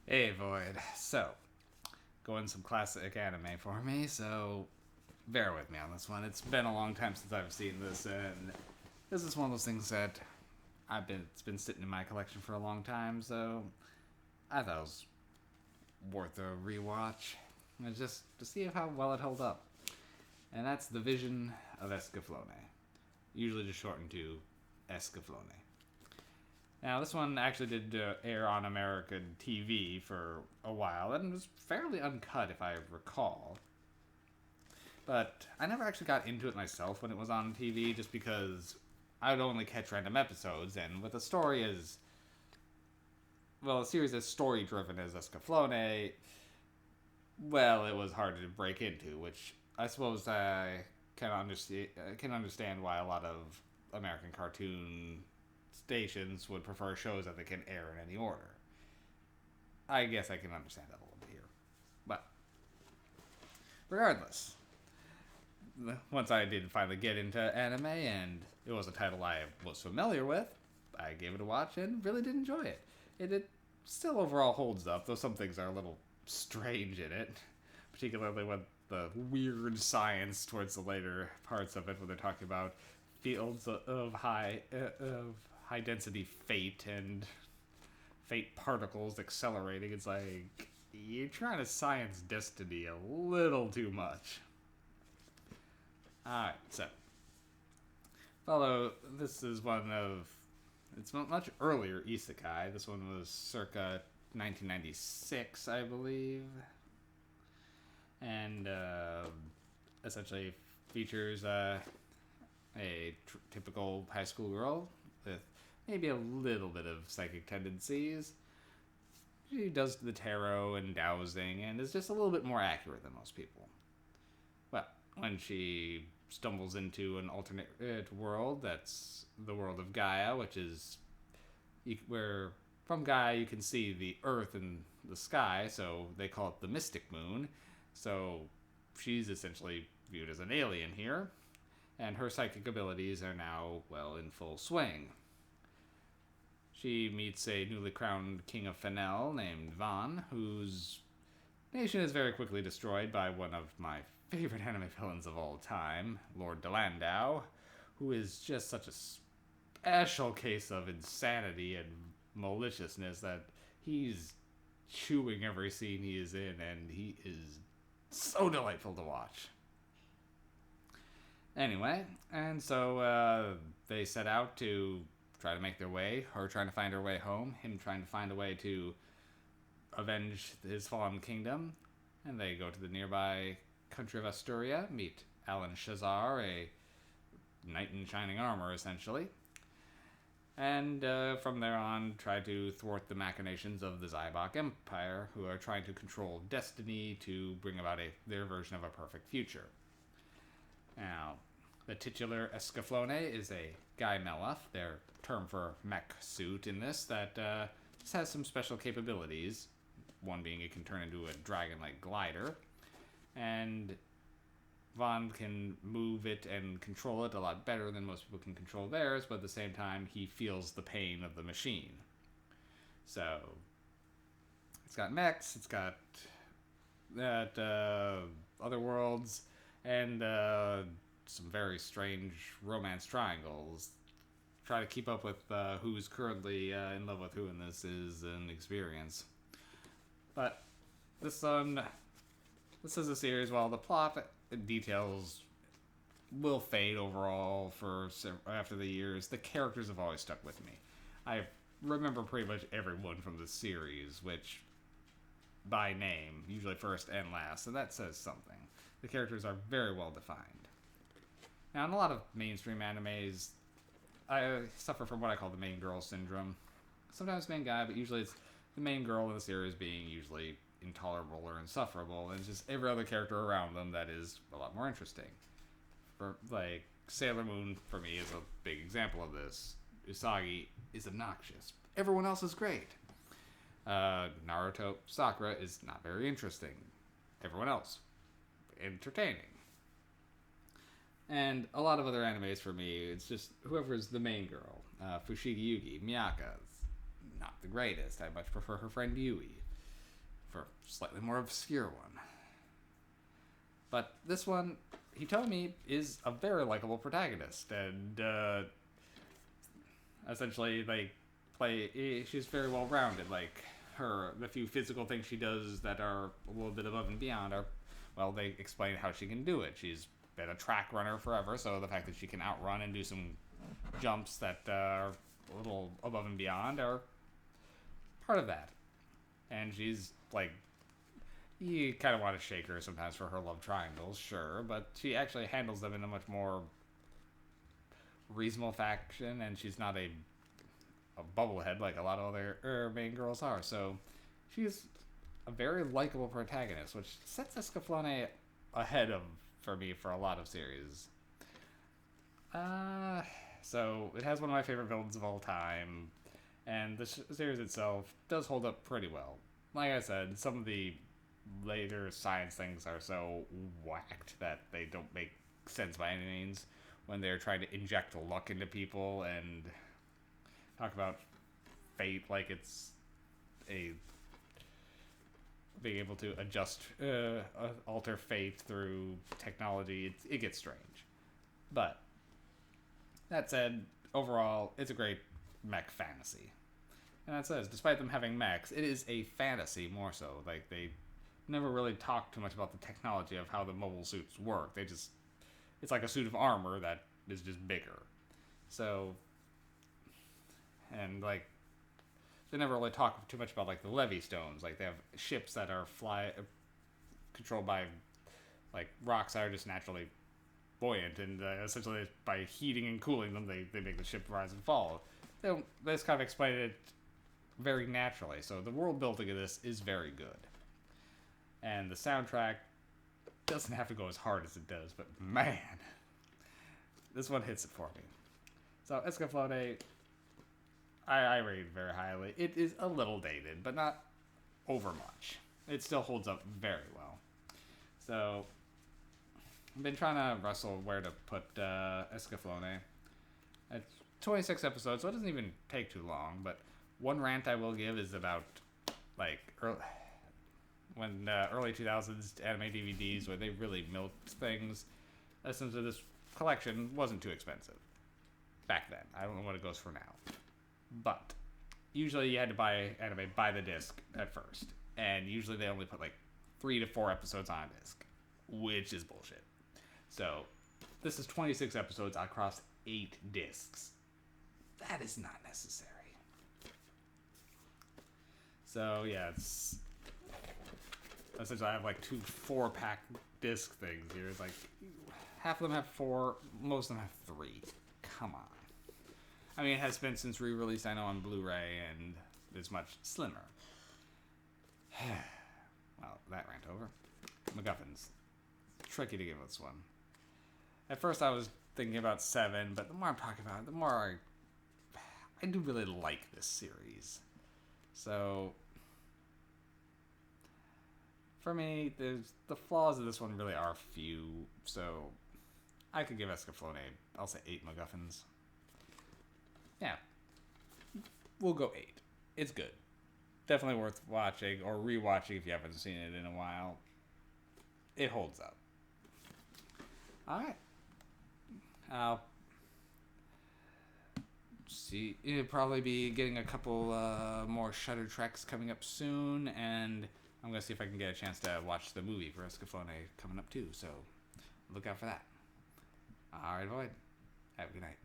Hey, Void. So, going some classic anime for me, so bear with me on this one. It's been a long time since I've seen this, and this is one of those things that it's been sitting in my collection for a long time, so I thought it was worth a rewatch. And just to see how well it held up. And that's The Vision of Escaflowne, usually just shortened to Escaflowne. Now, this one actually did air on American TV for a while, and was fairly uncut, if I recall. But I never actually got into it myself when it was on TV, just because I would only catch random episodes, and with a story as well, a series as story driven as Escaflowne, well, it was hard to break into, which I suppose I can understand why a lot of American cartoon stations would prefer shows that they can air in any order. I guess I can understand that a little bit here. But regardless, once I did finally get into anime and it was a title I was familiar with, I gave it a watch and really did enjoy it. It still overall holds up, though some things are a little strange in it, particularly with the weird science towards the later parts of it when they're talking about fields of high density fate and fate particles accelerating. It's like you're trying to science destiny a little too much. Alright, so follow this is one of it's much earlier isekai. This one was circa 1996, I believe, and essentially features a typical high school girl with maybe a little bit of psychic tendencies. She does the tarot and dowsing and is just a little bit more accurate than most people. Well, when she stumbles into an alternate world, that's the world of Gaia, which is where from Gaia you can see the Earth and the sky, so they call it the Mystic Moon. So she's essentially viewed as an alien here, and her psychic abilities are now, well, in full swing. She meets a newly crowned king of Fennel named Van, whose nation is very quickly destroyed by one of my favorite anime villains of all time, Lord Delandau, who is just such a special case of insanity and maliciousness that he's chewing every scene he is in, and he is so delightful to watch. Anyway, and so they set out to try to make their way, her trying to find her way home, him trying to find a way to avenge his fallen kingdom, and they go to the nearby country of Asturia, meet Alan Shazar, a knight in shining armor, essentially, and from there on try to thwart the machinations of the Zybok Empire, who are trying to control destiny to bring about their version of a perfect future. Now, the titular Escaflowne is a Guy Melloff, their term for mech suit in this, that just has some special capabilities. One being it can turn into a dragon-like glider, and Vaughn can move it and control it a lot better than most people can control theirs, but at the same time, he feels the pain of the machine. So, it's got mechs, it's got that other worlds, and some very strange romance triangles. Try to keep up with who's currently in love with who in this is an experience. But this is a series. While the plot details will fade overall after the years, the characters have always stuck with me. I remember pretty much everyone from the series, which by name, usually first and last, and that says something. The characters are very well defined. Now, in a lot of mainstream animes, I suffer from what I call the main girl syndrome. Sometimes main guy, but usually it's the main girl in the series being usually intolerable or insufferable, and it's just every other character around them that is a lot more interesting. For like Sailor Moon, for me, is a big example of this. Usagi is obnoxious. Everyone else is great. Naruto, Sakura is not very interesting. Everyone else, entertaining. And a lot of other animes for me, it's just whoever's the main girl. Fushigi Yugi, Miyaka's not the greatest. I much prefer her friend Yui. for a slightly more obscure one. But this one, Hitomi is a very likable protagonist, and essentially, she's very well rounded. Like, the few physical things she does that are a little bit above and beyond are, well, they explain how she can do it. She's been a track runner forever, so the fact that she can outrun and do some jumps that are a little above and beyond are part of that. And she's, like, you kind of want to shake her sometimes for her love triangles, sure, but she actually handles them in a much more reasonable fashion, and she's not a bubblehead like a lot of other main girls are. So she's a very likable protagonist, which sets Escaflowne ahead of for me for a lot of series. So it has one of my favorite villains of all time, and the series itself does hold up pretty well. Like I said, some of the later science things are so whacked that they don't make sense by any means when they're trying to inject luck into people and talk about fate like it's a being able to alter fate through technology. It gets strange. But that said, overall, it's a great mech fantasy. And that says, despite them having mechs, it is a fantasy more so. Like, they never really talk too much about the technology of how the mobile suits work. It's like a suit of armor that is just bigger. So, and like, they never really talk too much about like the levy stones. Like, they have ships that are controlled by like rocks that are just naturally buoyant, and essentially by heating and cooling them, they make the ship rise and fall. They just kind of explain it very naturally. So the world building of this is very good. And the soundtrack doesn't have to go as hard as it does, but man, this one hits it for me. So Escaflowne, I rate it very highly. It is a little dated, but not over much. It still holds up very well. So I've been trying to wrestle where to put Escaflowne. It's 26 episodes, so it doesn't even take too long. But one rant I will give is about like early 2000s anime DVDs where they really milked things. Essentially, this collection wasn't too expensive back then. I don't know what it goes for now. But usually you had to buy anime by the disc at first. And usually they only put like 3 to 4 episodes on a disc, which is bullshit. So this is 26 episodes across 8 discs. That is not necessary. So yeah, it's essentially I have like 2 4-pack disc things here. It's like half of them have 4, most of them have 3. Come on. I mean, it has been since re-released, I know, on Blu-ray, and it's much slimmer. Well, that rant over. MacGuffins. Tricky to give this one. At first I was thinking about 7, but the more I'm talking about it, the more I do really like this series. So for me, the flaws of this one really are few, so I could give Escaflowne, I'll say 8 MacGuffins. Yeah, we'll go 8. It's good. Definitely worth watching or rewatching if you haven't seen it in a while. It holds up. Alright. I'll see. You'll probably be getting a couple more Shudder treks coming up soon, and I'm going to see if I can get a chance to watch the movie for Escaflowne coming up too, so look out for that. Alright, Void. Have a good night.